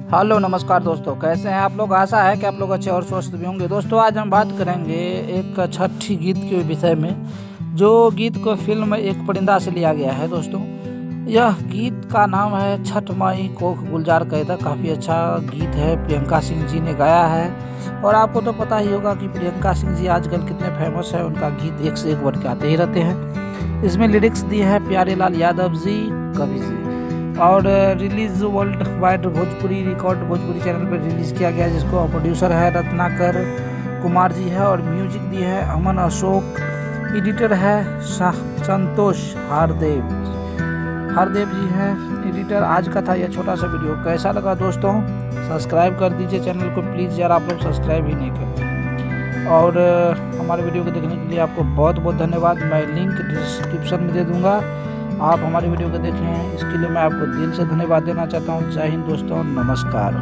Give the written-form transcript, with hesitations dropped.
Hello नमस्कार दोस्तों, कैसे हैं आप लोग। आशा है कि आप लोग अच्छे और स्वस्थ भी होंगे। दोस्तों आज हम बात करेंगे एक छठी गीत के विषय में, जो गीत को फिल्म एक परिंदा से लिया गया है। दोस्तों यह गीत का नाम है छठ माई कोख गुलजार कहता। काफ़ी अच्छा गीत है, प्रियंका सिंह जी ने गाया है। और आपको तो पता ही होगा कि प्रियंका सिंह जी आजकल कितने फेमस है, उनका गीत एक से एक बढ़ के आते ही रहते हैं। इसमें लिरिक्स दिए हैं प्यारे लाल यादव जी, कवि जी। और release world wide Bhojpuri record Bhojpuri channel पर रिलीज़ किया गया, जिसको प्रोड्यूसर है रत्नाकर कुमार जी है और म्यूजिक दिए है अमन अशोक। एडिटर है संतोष हारदेव जी है एडिटर। आज का था यह छोटा सा वीडियो, कैसा लगा दोस्तों सब्सक्राइब कर दीजिए चैनल को प्लीज़ यार, आप लोग सब्सक्राइब ही नहीं करते। और हमारे वीडियो को देखने के लिए आपको बहुत बहुत धन्यवाद। मैं लिंक डिस्क्रिप्शन में दे दूँगा, आप हमारी वीडियो को देखें, इसके लिए मैं आपको दिल से धन्यवाद देना चाहता हूँ। जय हिंद दोस्तों, नमस्कार।